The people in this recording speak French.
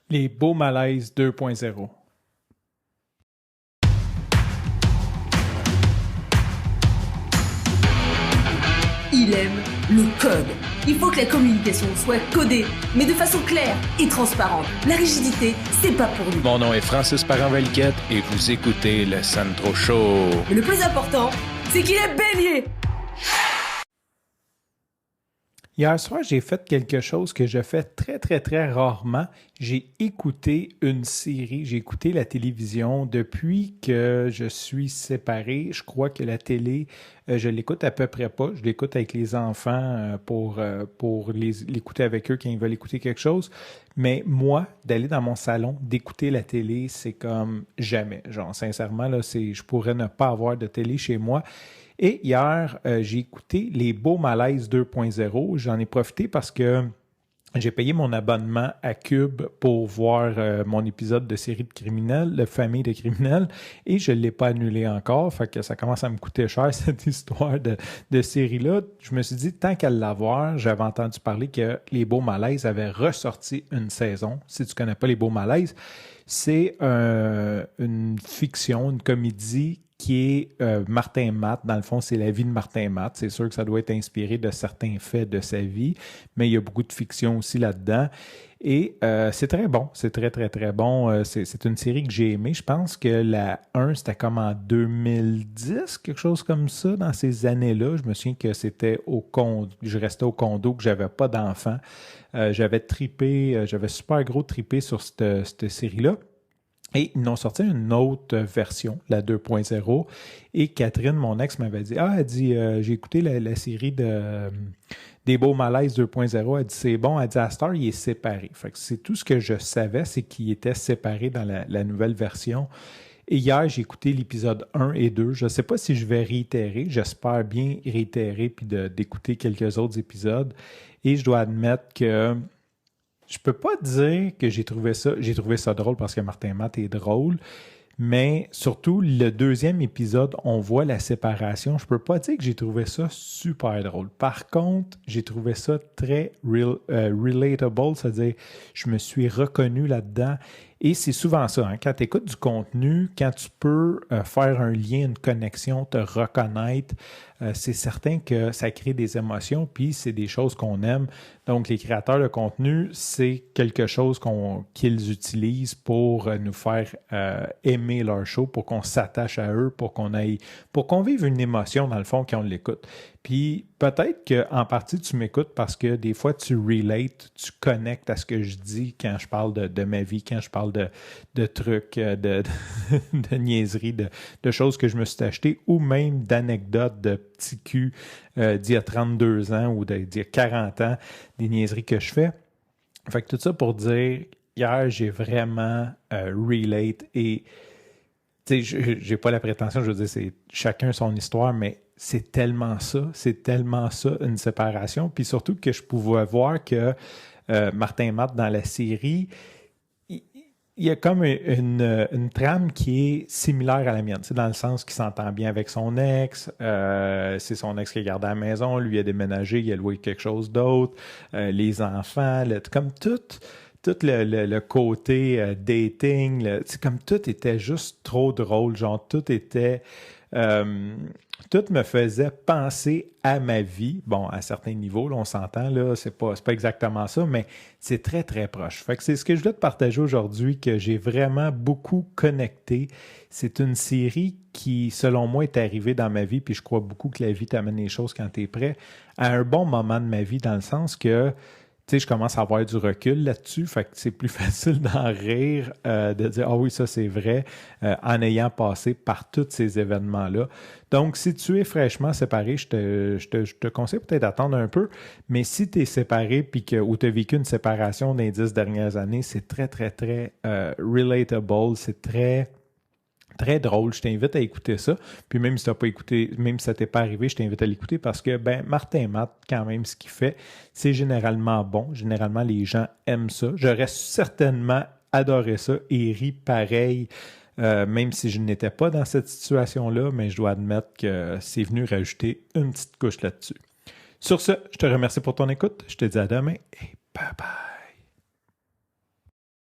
Les beaux malaises 2.0. Il aime le code. Il faut que la communication soit codée, mais de façon claire et transparente. La rigidité, c'est pas pour nous. Mon nom est Francis Parent-Valquette et vous écoutez le Sandro Show. Mais le plus important, c'est qu'il est bélier. Hier soir, j'ai fait quelque chose que je fais très, très, très rarement. J'ai écouté une série, j'ai écouté la télévision depuis que je suis séparé. Je crois que la télé, je l'écoute à peu près pas. Je l'écoute avec les enfants pour l'écouter avec eux quand ils veulent écouter quelque chose. Mais moi, d'aller dans mon salon, d'écouter la télé, c'est comme jamais. Genre, sincèrement, là, je pourrais ne pas avoir de télé chez moi. Et hier, j'ai écouté Les Beaux Malaises 2.0. J'en ai profité parce que j'ai payé mon abonnement à Cube pour voir mon épisode de série de criminels, de famille de criminels, et je ne l'ai pas annulé encore. Fait que ça commence à me coûter cher, cette histoire de série-là. Je me suis dit, tant qu'à l'avoir, j'avais entendu parler que Les Beaux Malaises avaient ressorti une saison. Si tu ne connais pas Les Beaux Malaises, c'est une fiction, une comédie qui est Martin Matt. Dans le fond, c'est la vie de Martin Matt. C'est sûr que ça doit être inspiré de certains faits de sa vie, mais il y a beaucoup de fiction aussi là-dedans. Et c'est très bon. C'est très, très, très bon. C'est une série que j'ai aimée. Je pense que la 1, c'était comme en 2010, quelque chose comme ça, dans ces années-là. Je me souviens que c'était au condo. Je restais au condo, que j'avais pas d'enfant. J'avais trippé, j'avais super gros trippé sur cette série-là. Et ils ont sorti une autre version, la 2.0. Et Catherine, mon ex, m'avait dit, elle dit, j'ai écouté la série des Beaux Malaises 2.0. Elle dit, c'est bon. Elle dit, à Star, il est séparé. Fait que c'est tout ce que je savais, c'est qu'il était séparé dans la nouvelle version. Et hier, j'ai écouté l'épisode 1 et 2. Je ne sais pas si je vais réitérer. J'espère bien réitérer puis d'écouter quelques autres épisodes. Et je dois admettre que je peux pas dire que j'ai trouvé ça drôle parce que Martin Matt est drôle, mais surtout le deuxième épisode, on voit la séparation. Je peux pas dire que j'ai trouvé ça super drôle. Par contre, j'ai trouvé ça très relatable, c'est-à-dire je me suis reconnu là-dedans. Et c'est souvent ça, hein, quand tu écoutes du contenu, quand tu peux faire un lien, une connexion, te reconnaître, c'est certain que ça crée des émotions, puis c'est des choses qu'on aime. Donc, les créateurs de contenu, c'est quelque chose qu'ils utilisent pour nous faire aimer leur show, pour qu'on s'attache à eux, pour qu'on vive une émotion, dans le fond, quand on l'écoute. Puis peut-être qu'en partie, tu m'écoutes parce que des fois, tu relates, tu connectes à ce que je dis quand je parle de ma vie, quand je parle de trucs, de niaiseries, de choses que je me suis acheté ou même d'anecdotes de petits culs d'il y a 32 ans ou d'il y a 40 ans, des niaiseries que je fais. Fait que tout ça pour dire, hier, j'ai vraiment relate et tu sais, j'ai pas la prétention, je veux dire, c'est chacun son histoire, mais c'est tellement ça, une séparation. Puis surtout que je pouvais voir que Martin Matt, dans la série, il y a comme une trame qui est similaire à la mienne. C'est dans le sens qu'il s'entend bien avec son ex, c'est son ex qui a gardé à la maison, lui a déménagé, il a loué quelque chose d'autre, les enfants, comme tout le côté dating, c'est comme tout était juste trop drôle, genre tout était... tout me faisait penser à ma vie. Bon, à certains niveaux, là, on s'entend, là, c'est pas exactement ça, mais c'est très, très proche. Fait que c'est ce que je voulais te partager aujourd'hui, que j'ai vraiment beaucoup connecté. C'est une série qui, selon moi, est arrivée dans ma vie, puis je crois beaucoup que la vie t'amène les choses quand tu es prêt, à un bon moment de ma vie, dans le sens que tu sais, je commence à avoir du recul là-dessus, fait que c'est plus facile d'en rire, de dire « Ah oui, ça c'est vrai en ayant passé par tous ces événements-là. Donc, si tu es fraîchement séparé, je te conseille peut-être d'attendre un peu, mais si tu es séparé ou tu as vécu une séparation dans les 10 dernières années, c'est très, très, très relatable, c'est très... très drôle, je t'invite à écouter ça. Puis même si tu n'as pas écouté, même si ça t'est pas arrivé, je t'invite à l'écouter parce que Martin Matt, quand même, ce qu'il fait, c'est généralement bon. Généralement, les gens aiment ça. J'aurais certainement adoré ça et ri pareil, même si je n'étais pas dans cette situation-là, mais je dois admettre que c'est venu rajouter une petite couche là-dessus. Sur ce, je te remercie pour ton écoute. Je te dis à demain et bye bye.